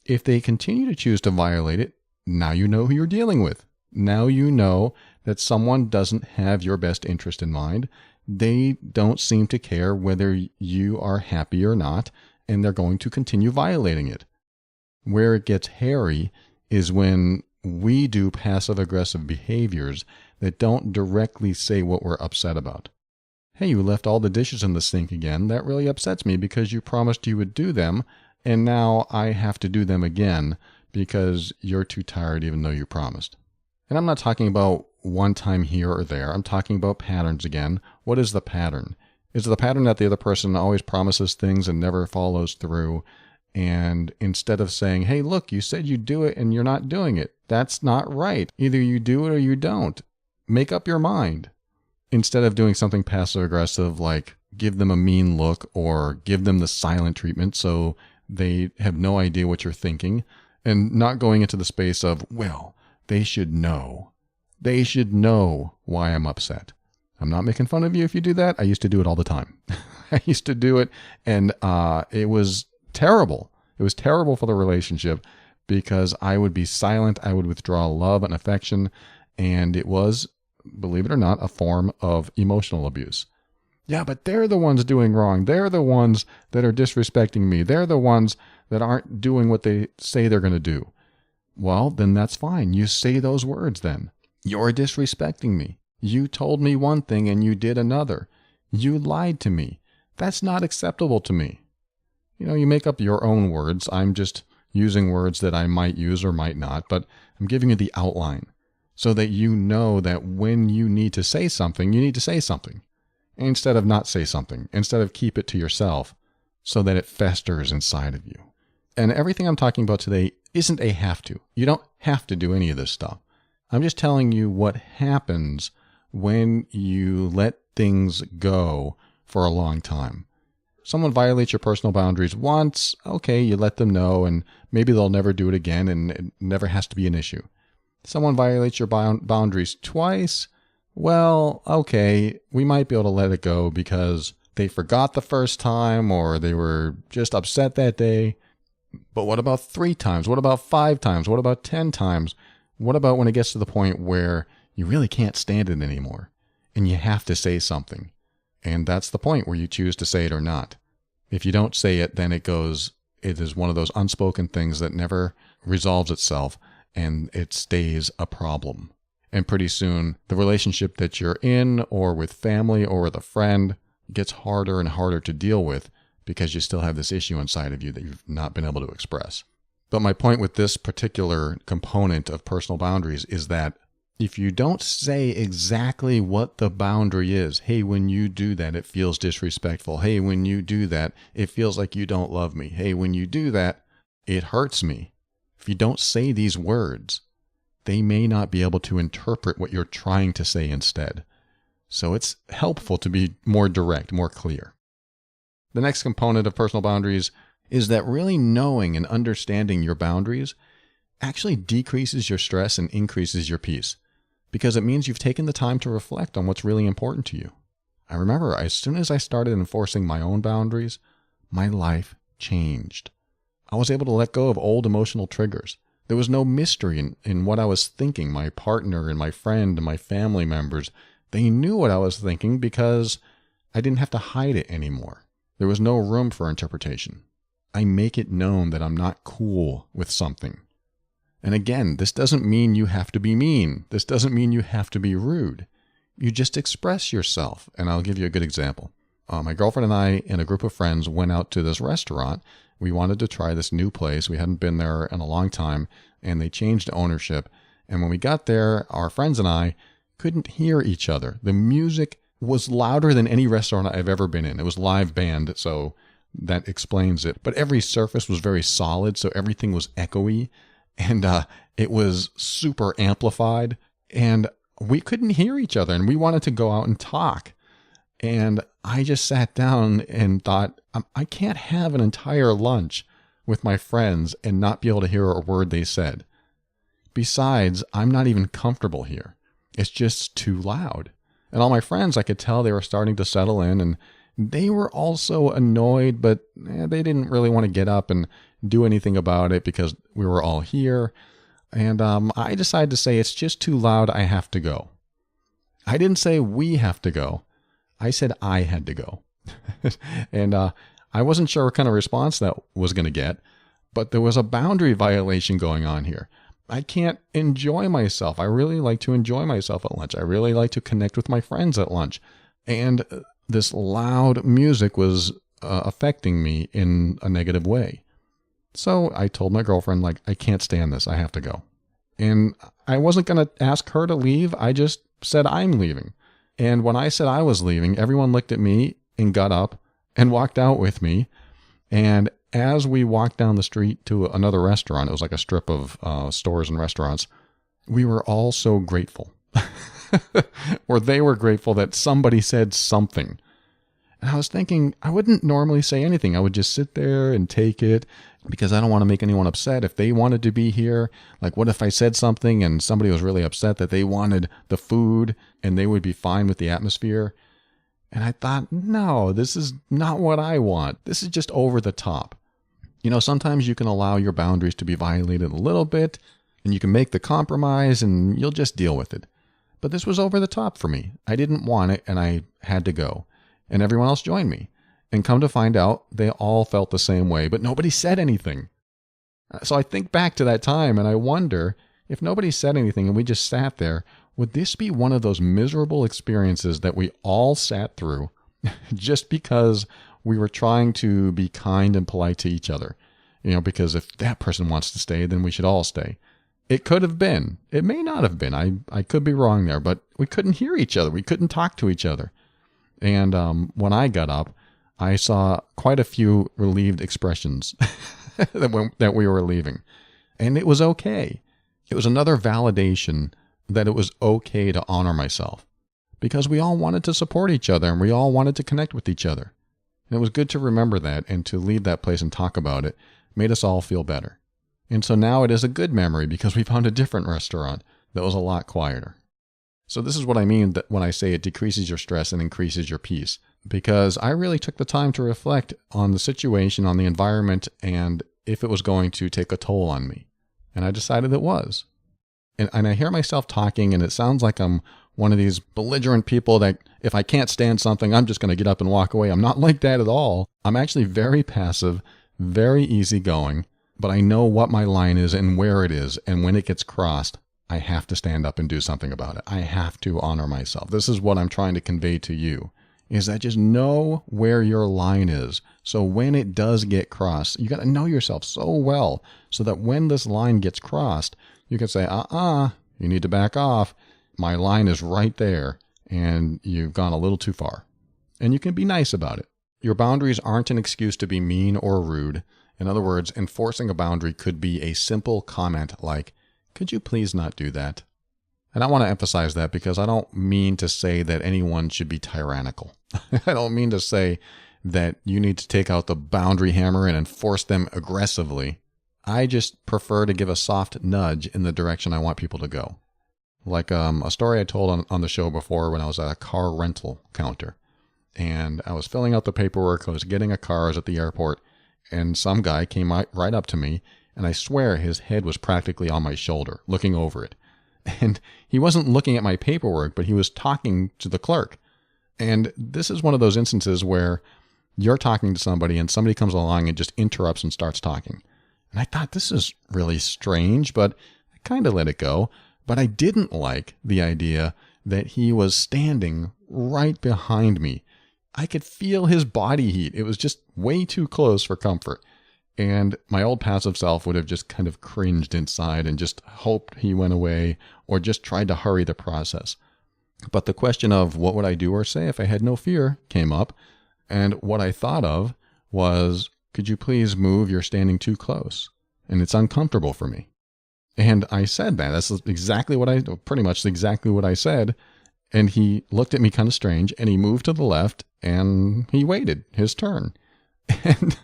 If they continue to choose to violate it, now you know who you're dealing with. Now you know that someone doesn't have your best interest in mind. They don't seem to care whether you are happy or not, and they're going to continue violating it. Where it gets hairy is when we do passive-aggressive behaviors that don't directly say what we're upset about. Hey, you left all the dishes in the sink again. That really upsets me because you promised you would do them, and now I have to do them again because you're too tired even though you promised. And I'm not talking about one time here or there. I'm talking about patterns again. What is the pattern? Is it the pattern that the other person always promises things and never follows through? And instead of saying, hey, look, you said you'd do it and you're not doing it. That's not right. Either you do it or you don't. Make up your mind. Instead of doing something passive-aggressive like give them a mean look or give them the silent treatment so they have no idea what you're thinking, and not going into the space of, well, they should know. They should know why I'm upset. I'm not making fun of you if you do that. I used to do it all the time. I used to do it, and it was terrible. It was terrible for the relationship because I would be silent. I would withdraw love and affection, and it was, believe it or not, a form of emotional abuse. Yeah, but they're the ones doing wrong. They're the ones that are disrespecting me. They're the ones that aren't doing what they say they're going to do. Well, then that's fine. You say those words then. You're disrespecting me. You told me one thing and you did another. You lied to me. That's not acceptable to me. You make up your own words. I'm just using words that I might use or might not, but I'm giving you the outline so that you know that when you need to say something, you need to say something. Instead of not say something, instead of keep it to yourself so that it festers inside of you. And everything I'm talking about today isn't a have to. You don't have to do any of this stuff. I'm just telling you what happens when you let things go for a long time. Someone violates your personal boundaries once, okay, you let them know, and maybe they'll never do it again, and it never has to be an issue. Someone violates your boundaries twice, well, okay, we might be able to let it go because they forgot the first time or they were just upset that day. But what about 3 times? What about 5 times? What about 10 times? What about when it gets to the point where you really can't stand it anymore and you have to say something? And that's the point where you choose to say it or not. If you don't say it, then it is one of those unspoken things that never resolves itself and it stays a problem. And pretty soon, the relationship that you're in or with family or with a friend gets harder and harder to deal with because you still have this issue inside of you that you've not been able to express. But my point with this particular component of personal boundaries is that if you don't say exactly what the boundary is, hey, when you do that, it feels disrespectful. Hey, when you do that, it feels like you don't love me. Hey, when you do that, it hurts me. If you don't say these words, they may not be able to interpret what you're trying to say instead. So it's helpful to be more direct, more clear. The next component of personal boundaries is that really knowing and understanding your boundaries actually decreases your stress and increases your peace, because it means you've taken the time to reflect on what's really important to you. I remember as soon as I started enforcing my own boundaries, my life changed. I was able to let go of old emotional triggers. There was no mystery in what I was thinking. My partner and my friend and my family members, they knew what I was thinking because I didn't have to hide it anymore. There was no room for interpretation. I make it known that I'm not cool with something. And again, this doesn't mean you have to be mean. This doesn't mean you have to be rude. You just express yourself. And I'll give you a good example. My girlfriend and I and a group of friends went out to this restaurant. We wanted to try this new place. We hadn't been there in a long time, and they changed ownership. And when we got there, our friends and I couldn't hear each other. The music was louder than any restaurant I've ever been in. It was live band, so that explains it. But every surface was very solid, so everything was echoey, and it was super amplified, and we couldn't hear each other, and we wanted to go out and talk. And I just sat down and thought, I can't have an entire lunch with my friends and not be able to hear a word they said. Besides, I'm not even comfortable here. It's just too loud. And all my friends, I could tell they were starting to settle in and they were also annoyed, but they didn't really want to get up and do anything about it because we were all here. And I decided to say, it's just too loud, I have to go. I didn't say we have to go. I said I had to go. And I wasn't sure what kind of response that was going to get, but there was a boundary violation going on here. I can't enjoy myself. I really like to enjoy myself at lunch. I really like to connect with my friends at lunch. And this loud music was affecting me in a negative way. So I told my girlfriend, like, I can't stand this. I have to go. And I wasn't going to ask her to leave. I just said I'm leaving. And when I said I was leaving, everyone looked at me and got up and walked out with me. And as we walked down the street to another restaurant, it was like a strip of stores and restaurants, we were all so grateful. Or they were grateful that somebody said something. And I was thinking, I wouldn't normally say anything. I would just sit there and take it because I don't want to make anyone upset. If they wanted to be here, like what if I said something and somebody was really upset that they wanted the food and they would be fine with the atmosphere? And I thought, no, this is not what I want. This is just over the top. You know, sometimes you can allow your boundaries to be violated a little bit and you can make the compromise and you'll just deal with it. But this was over the top for me. I didn't want it and I had to go. And everyone else joined me. And come to find out, they all felt the same way, but nobody said anything. So I think back to that time and I wonder, if nobody said anything and we just sat there, would this be one of those miserable experiences that we all sat through just because we were trying to be kind and polite to each other? You know, because if that person wants to stay, then we should all stay. It could have been. It may not have been. I could be wrong there, but we couldn't hear each other. We couldn't talk to each other. And when I got up, I saw quite a few relieved expressions that we were leaving. And it was okay. It was another validation that it was okay to honor myself. Because we all wanted to support each other and we all wanted to connect with each other. And it was good to remember that and to leave that place and talk about it made us all feel better. And so now it is a good memory because we found a different restaurant that was a lot quieter. So this is what I mean that when I say it decreases your stress and increases your peace. Because I really took the time to reflect on the situation, on the environment, and if it was going to take a toll on me. And I decided it was. And I hear myself talking, and it sounds like I'm one of these belligerent people that if I can't stand something, I'm just going to get up and walk away. I'm not like that at all. I'm actually very passive, very easygoing, but I know what my line is and where it is. And when it gets crossed, I have to stand up and do something about it. I have to honor myself. This is what I'm trying to convey to you, is that just know where your line is. So when it does get crossed, you got to know yourself so well so that when this line gets crossed, you can say, you need to back off. My line is right there and you've gone a little too far. And you can be nice about it. Your boundaries aren't an excuse to be mean or rude. In other words, enforcing a boundary could be a simple comment like, could you please not do that? And I want to emphasize that because I don't mean to say that anyone should be tyrannical. I don't mean to say that you need to take out the boundary hammer and enforce them aggressively. I just prefer to give a soft nudge in the direction I want people to go. Like a story I told on the show before when I was at a car rental counter. And I was filling out the paperwork, I was getting a car, I was at the airport, and some guy came right up to me, and I swear his head was practically on my shoulder, looking over it. And he wasn't looking at my paperwork, but he was talking to the clerk. And this is one of those instances where you're talking to somebody and somebody comes along and just interrupts and starts talking. And I thought, this is really strange, but I kind of let it go. But I didn't like the idea that he was standing right behind me. I could feel his body heat. It was just way too close for comfort. And my old passive self would have just kind of cringed inside and just hoped he went away or just tried to hurry the process. But the question of what would I do or say if I had no fear came up. And what I thought of was, could you please move? You're standing too close. And it's uncomfortable for me. And I said that. That's pretty much exactly what I said. And he looked at me kind of strange and he moved to the left and he waited his turn. And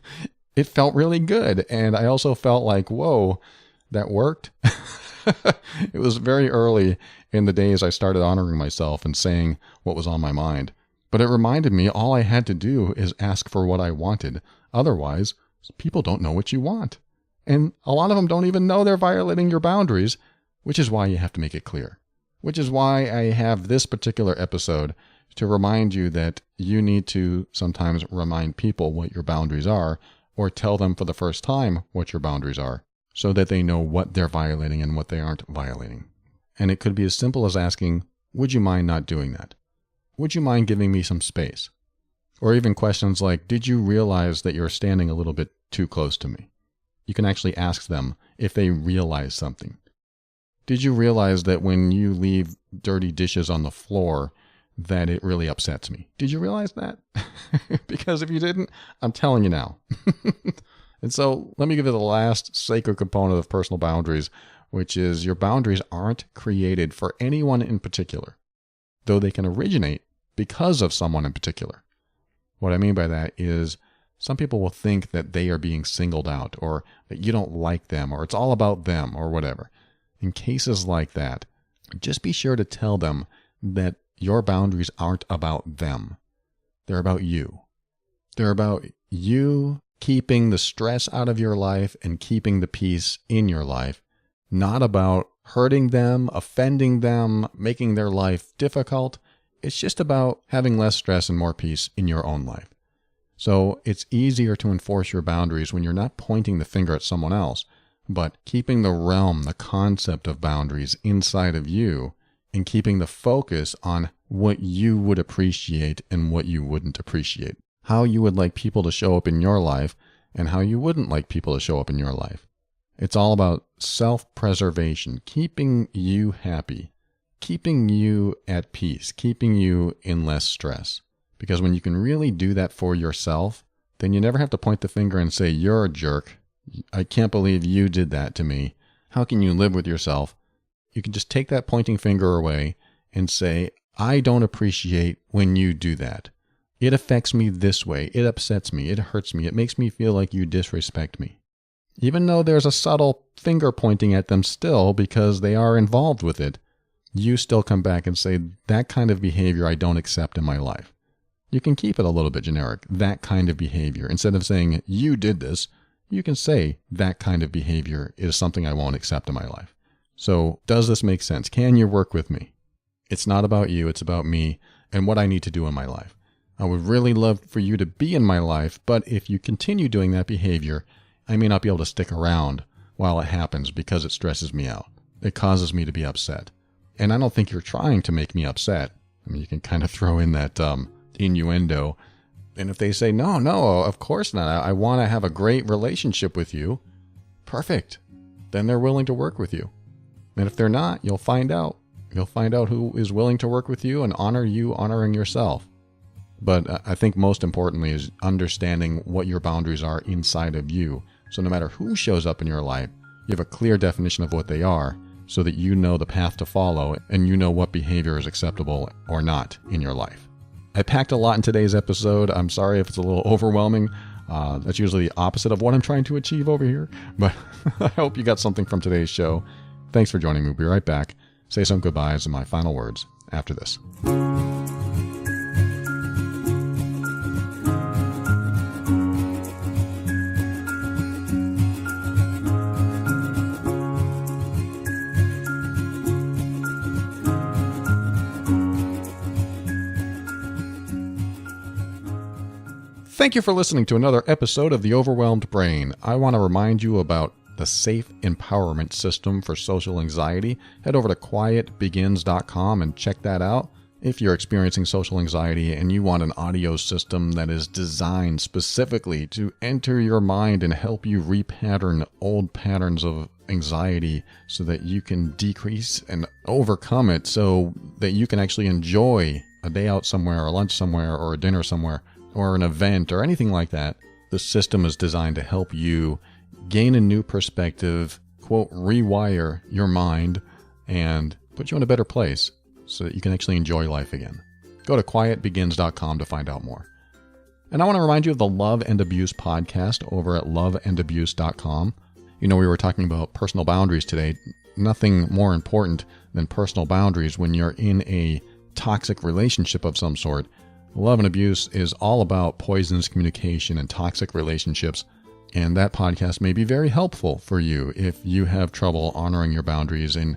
it felt really good. And I also felt like, whoa, that worked. It was very early in the days I started honoring myself and saying what was on my mind. But it reminded me all I had to do is ask for what I wanted. Otherwise, people don't know what you want. And a lot of them don't even know they're violating your boundaries, which is why you have to make it clear. Which is why I have this particular episode to remind you that you need to sometimes remind people what your boundaries are, or tell them for the first time what your boundaries are, so that they know what they're violating and what they aren't violating. And it could be as simple as asking, would you mind not doing that? Would you mind giving me some space? Or even questions like, did you realize that you're standing a little bit too close to me? You can actually ask them if they realize something. Did you realize that when you leave dirty dishes on the floor, that it really upsets me? Did you realize that? Because if you didn't, I'm telling you now. And so let me give you the last sacred component of personal boundaries, which is your boundaries aren't created for anyone in particular, though they can originate because of someone in particular. What I mean by that is some people will think that they are being singled out, or that you don't like them, or it's all about them, or whatever. In cases like that, just be sure to tell them that your boundaries aren't about them. They're about you. They're about you keeping the stress out of your life and keeping the peace in your life, not about hurting them, offending them, making their life difficult. It's just about having less stress and more peace in your own life. So it's easier to enforce your boundaries when you're not pointing the finger at someone else, but keeping the realm, the concept of boundaries inside of you, and keeping the focus on what you would appreciate and what you wouldn't appreciate. How you would like people to show up in your life and how you wouldn't like people to show up in your life. It's all about self-preservation, keeping you happy, keeping you at peace, keeping you in less stress. Because when you can really do that for yourself, then you never have to point the finger and say, you're a jerk. I can't believe you did that to me. How can you live with yourself? You can just take that pointing finger away and say, I don't appreciate when you do that. It affects me this way. It upsets me. It hurts me. It makes me feel like you disrespect me. Even though there's a subtle finger pointing at them still because they are involved with it, you still come back and say, that kind of behavior I don't accept in my life. You can keep it a little bit generic, that kind of behavior. Instead of saying, you did this, you can say, that kind of behavior is something I won't accept in my life. So does this make sense? Can you work with me? It's not about you, it's about me and what I need to do in my life. I would really love for you to be in my life, but if you continue doing that behavior, I may not be able to stick around while it happens because it stresses me out. It causes me to be upset. And I don't think you're trying to make me upset. I mean, you can kind of throw in that innuendo. And if they say, no, of course not. I want to have a great relationship with you. Perfect. Then they're willing to work with you. And if they're not, you'll find out. You'll find out who is willing to work with you and honor you, honoring yourself. But I think most importantly is understanding what your boundaries are inside of you. So no matter who shows up in your life, you have a clear definition of what they are so that you know the path to follow and you know what behavior is acceptable or not in your life. I packed a lot in today's episode. I'm sorry if it's a little overwhelming. That's usually the opposite of what I'm trying to achieve over here. But I hope you got something from today's show. Thanks for joining me. We'll be right back. Say some goodbyes and my final words after this. Thank you for listening to another episode of The Overwhelmed Brain. I want to remind you about the Safe Empowerment System for Social Anxiety. Head over to quietbegins.com and check that out. If you're experiencing social anxiety and you want an audio system that is designed specifically to enter your mind and help you repattern old patterns of anxiety so that you can decrease and overcome it so that you can actually enjoy a day out somewhere or lunch somewhere or a dinner somewhere or an event or anything like that, the system is designed to help you gain a new perspective, quote, rewire your mind, and put you in a better place so that you can actually enjoy life again. Go to quietbegins.com to find out more. And I want to remind you of the Love and Abuse podcast over at loveandabuse.com. You know, we were talking about personal boundaries today. Nothing more important than personal boundaries when you're in a toxic relationship of some sort. Love and Abuse is all about poisonous communication and toxic relationships, and that podcast may be very helpful for you if you have trouble honoring your boundaries and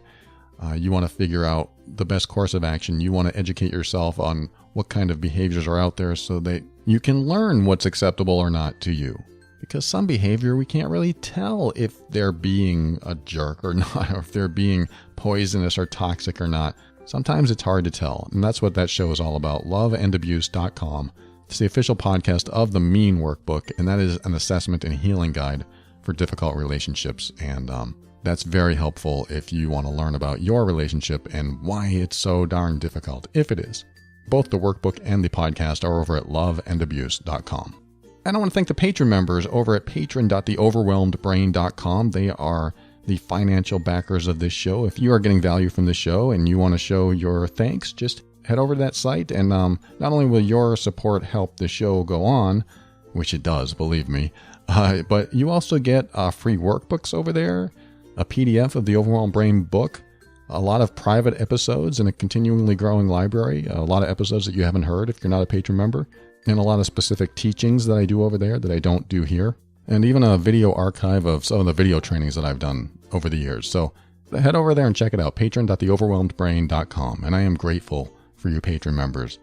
you want to figure out the best course of action. You want to educate yourself on what kind of behaviors are out there so that you can learn what's acceptable or not to you. Because some behavior, we can't really tell if they're being a jerk or not, or if they're being poisonous or toxic or not. Sometimes it's hard to tell, and that's what that show is all about, loveandabuse.com. It's the official podcast of the Mean Workbook, and that is an assessment and healing guide for difficult relationships. And that's very helpful if you want to learn about your relationship and why it's so darn difficult, if it is. Both the workbook and the podcast are over at loveandabuse.com. And I want to thank the Patreon members over at patron.theoverwhelmedbrain.com. They are the financial backers of this show. If you are getting value from the show and you want to show your thanks, just head over to that site. And not only will your support help the show go on, which it does, believe me, but you also get free workbooks over there, a PDF of the Overwhelmed Brain book, a lot of private episodes in a continually growing library, a lot of episodes that you haven't heard if you're not a Patreon member, and a lot of specific teachings that I do over there that I don't do here, and even a video archive of some of the video trainings that I've done over the years. So head over there and check it out, patron.theoverwhelmedbrain.com, and I am grateful for you Patreon members.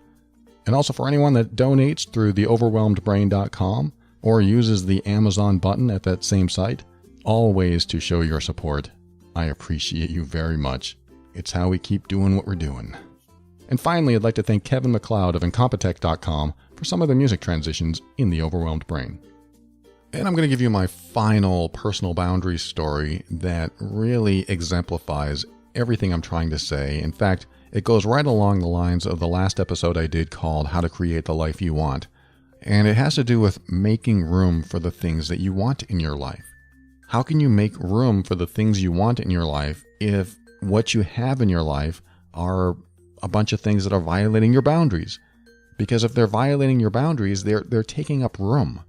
And also for anyone that donates through theoverwhelmedbrain.com or uses the Amazon button at that same site, all ways to show your support. I appreciate you very much. It's how we keep doing what we're doing. And finally, I'd like to thank Kevin MacLeod of Incompetech.com for some of the music transitions in The Overwhelmed Brain. And I'm going to give you my final personal boundary story that really exemplifies everything I'm trying to say. In fact, it goes right along the lines of the last episode I did called How to Create the Life You Want. And it has to do with making room for the things that you want in your life. How can you make room for the things you want in your life if what you have in your life are a bunch of things that are violating your boundaries? Because if they're violating your boundaries, they're taking up room.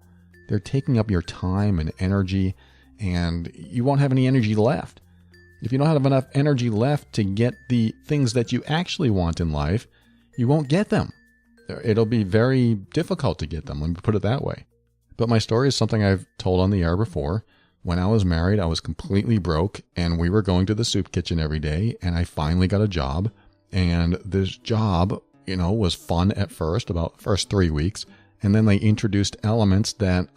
They're taking up your time and energy, and you won't have any energy left. If you don't have enough energy left to get the things that you actually want in life, you won't get them. It'll be very difficult to get them, let me put it that way. But my story is something I've told on the air before. When I was married, I was completely broke, and we were going to the soup kitchen every day, and I finally got a job. And this job, was fun at first, about the first 3 weeks. And then they introduced elements that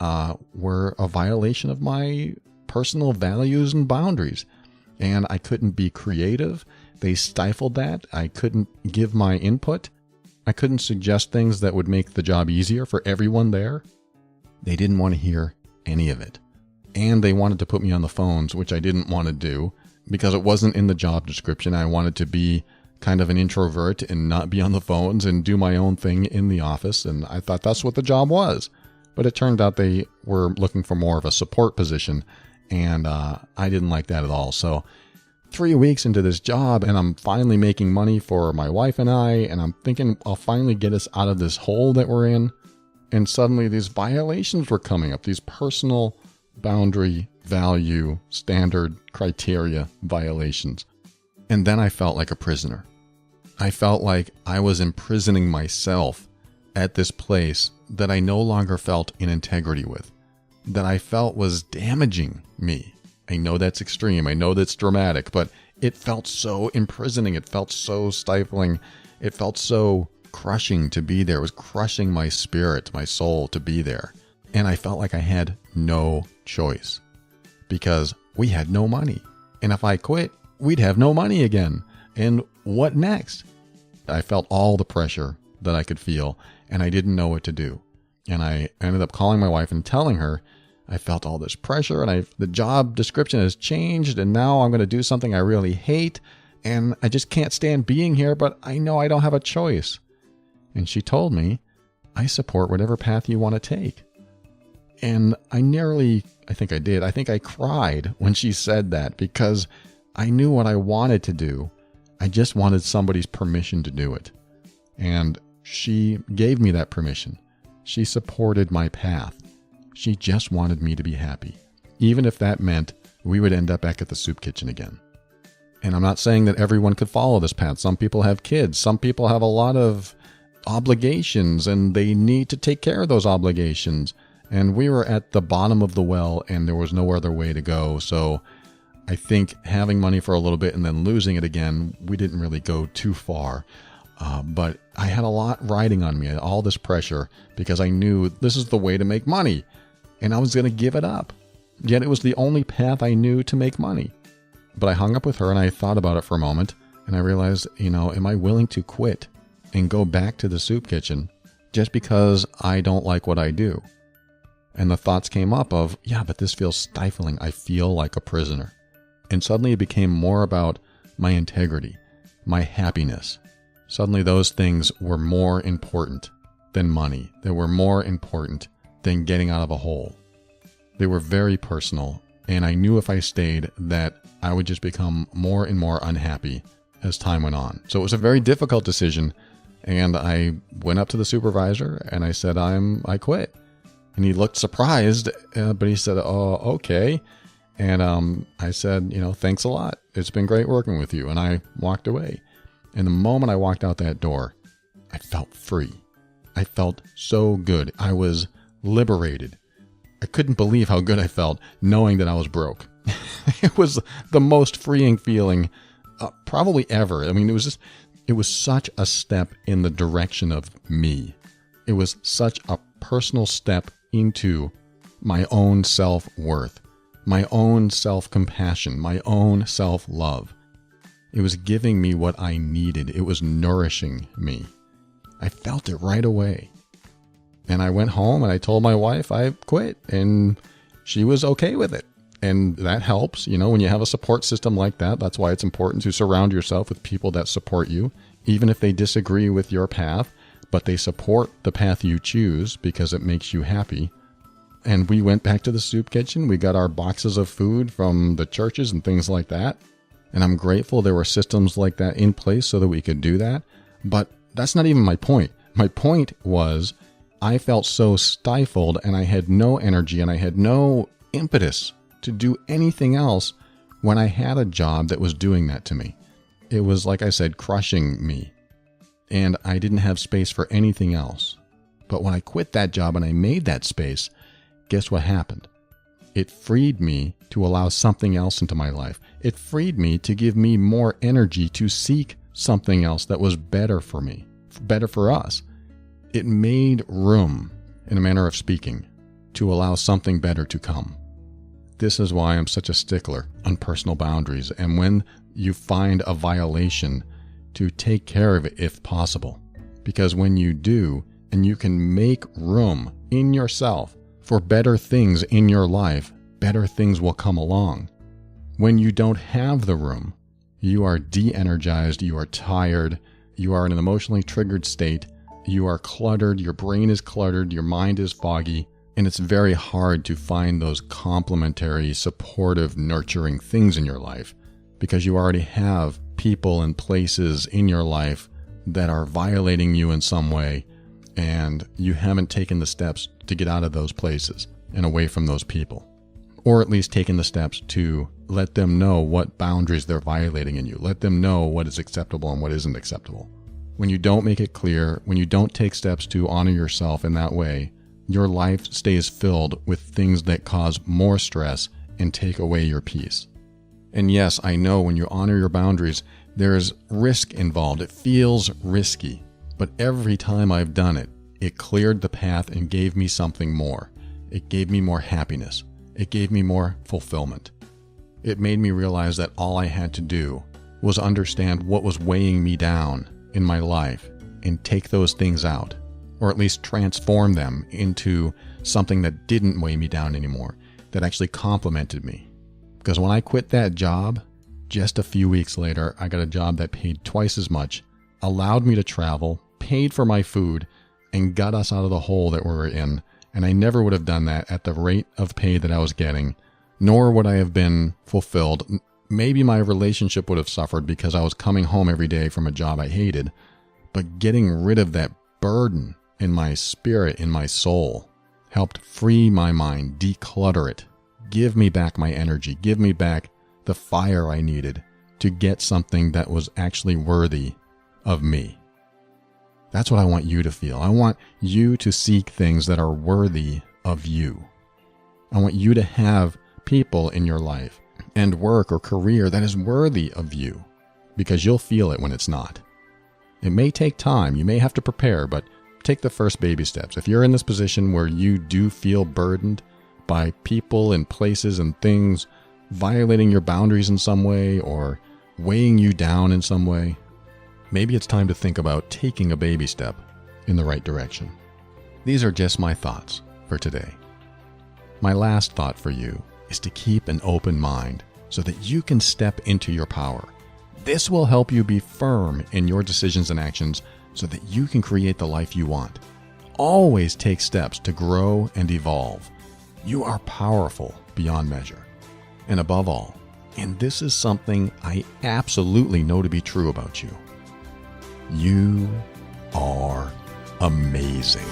were a violation of my personal values and boundaries. And I couldn't be creative. They stifled that. I couldn't give my input. I couldn't suggest things that would make the job easier for everyone there. They didn't want to hear any of it. And they wanted to put me on the phones, which I didn't want to do because it wasn't in the job description. I wanted to be kind of an introvert and not be on the phones and do my own thing in the office. And I thought that's what the job was. But it turned out they were looking for more of a support position. And I didn't like that at all. So 3 weeks into this job, and I'm finally making money for my wife and I, and I'm thinking I'll finally get us out of this hole that we're in. And suddenly these violations were coming up, these personal boundary, value, standard, criteria violations. And then I felt like a prisoner. I felt like I was imprisoning myself at this place that I no longer felt in integrity with, that I felt was damaging me. I know that's extreme. I know that's dramatic, but it felt so imprisoning. It felt so stifling. It felt so crushing to be there. It was crushing my spirit, my soul to be there. And I felt like I had no choice because we had no money. And if I quit, we'd have no money again. And what next? I felt all the pressure that I could feel, and I didn't know what to do. And I ended up calling my wife and telling her I felt all this pressure, and the job description has changed, and now I'm going to do something I really hate, and I just can't stand being here, but I know I don't have a choice. And she told me, I support whatever path you want to take. And I think I cried when she said that because I knew what I wanted to do. I just wanted somebody's permission to do it. And she gave me that permission. She supported my path. She just wanted me to be happy, even if that meant we would end up back at the soup kitchen again. And I'm not saying that everyone could follow this path. Some people have kids. Some people have a lot of obligations and they need to take care of those obligations. And we were at the bottom of the well and there was no other way to go. So I think having money for a little bit and then losing it again, we didn't really go too far. But I had a lot riding on me, all this pressure, because I knew this is the way to make money. And I was going to give it up. Yet it was the only path I knew to make money. But I hung up with her and I thought about it for a moment. And I realized, am I willing to quit and go back to the soup kitchen just because I don't like what I do? And the thoughts came up of, yeah, but this feels stifling. I feel like a prisoner. And suddenly it became more about my integrity, my happiness. Suddenly those things were more important than money. They were more important than getting out of a hole. They were very personal. And I knew if I stayed that I would just become more and more unhappy as time went on. So it was a very difficult decision. And I went up to the supervisor and I said, I quit. And he looked surprised, but he said, oh, okay. And I said, thanks a lot. It's been great working with you. And I walked away. And the moment I walked out that door, I felt free. I felt so good. I was liberated. I couldn't believe how good I felt knowing that I was broke. It was the most freeing feeling probably ever. I mean, it was such a step in the direction of me. It was such a personal step into my own self-worth, my own self-compassion, my own self-love. It was giving me what I needed. It was nourishing me. I felt it right away. And I went home and I told my wife I quit, and she was okay with it. And that helps, when you have a support system like that. That's why it's important to surround yourself with people that support you, even if they disagree with your path, but they support the path you choose because it makes you happy. And we went back to the soup kitchen. We got our boxes of food from the churches and things like that. And I'm grateful there were systems like that in place so that we could do that. But that's not even my point. My point was I felt so stifled and I had no energy and I had no impetus to do anything else when I had a job that was doing that to me. It was, like I said, crushing me. And I didn't have space for anything else. But when I quit that job and I made that space, guess what happened? It freed me to allow something else into my life. It freed me to give me more energy to seek something else that was better for me, better for us. It made room, in a manner of speaking, to allow something better to come. This is why I'm such a stickler on personal boundaries. And when you find a violation, to take care of it if possible. Because when you do, and you can make room in yourself for better things in your life, better things will come along. When you don't have the room, you are de-energized, you are tired, you are in an emotionally triggered state, you are cluttered, your brain is cluttered, your mind is foggy, and it's very hard to find those complementary, supportive, nurturing things in your life because you already have people and places in your life that are violating you in some way, and you haven't taken the steps to get out of those places and away from those people. Or at least taken the steps to let them know what boundaries they're violating in you. Let them know what is acceptable and what isn't acceptable. When you don't make it clear, when you don't take steps to honor yourself in that way, your life stays filled with things that cause more stress and take away your peace. And yes, I know when you honor your boundaries, there's risk involved. It feels risky. But every time I've done it, it cleared the path and gave me something more. It gave me more happiness. It gave me more fulfillment. It made me realize that all I had to do was understand what was weighing me down in my life and take those things out, or at least transform them into something that didn't weigh me down anymore, that actually complemented me. Because when I quit that job, just a few weeks later, I got a job that paid twice as much, allowed me to travel, paid for my food, and got us out of the hole that we were in. And I never would have done that at the rate of pay that I was getting, nor would I have been fulfilled. Maybe my relationship would have suffered because I was coming home every day from a job I hated, but getting rid of that burden in my spirit, in my soul, helped free my mind, declutter it, give me back my energy, give me back the fire I needed to get something that was actually worthy of me. That's what I want you to feel. I want you to seek things that are worthy of you. I want you to have people in your life and work or career that is worthy of you, because you'll feel it when it's not. It may take time. You may have to prepare, but take the first baby steps. If you're in this position where you do feel burdened by people and places and things violating your boundaries in some way or weighing you down in some way, maybe it's time to think about taking a baby step in the right direction. These are just my thoughts for today. My last thought for you is to keep an open mind so that you can step into your power. This will help you be firm in your decisions and actions so that you can create the life you want. Always take steps to grow and evolve. You are powerful beyond measure. And above all, and this is something I absolutely know to be true about you, you are amazing.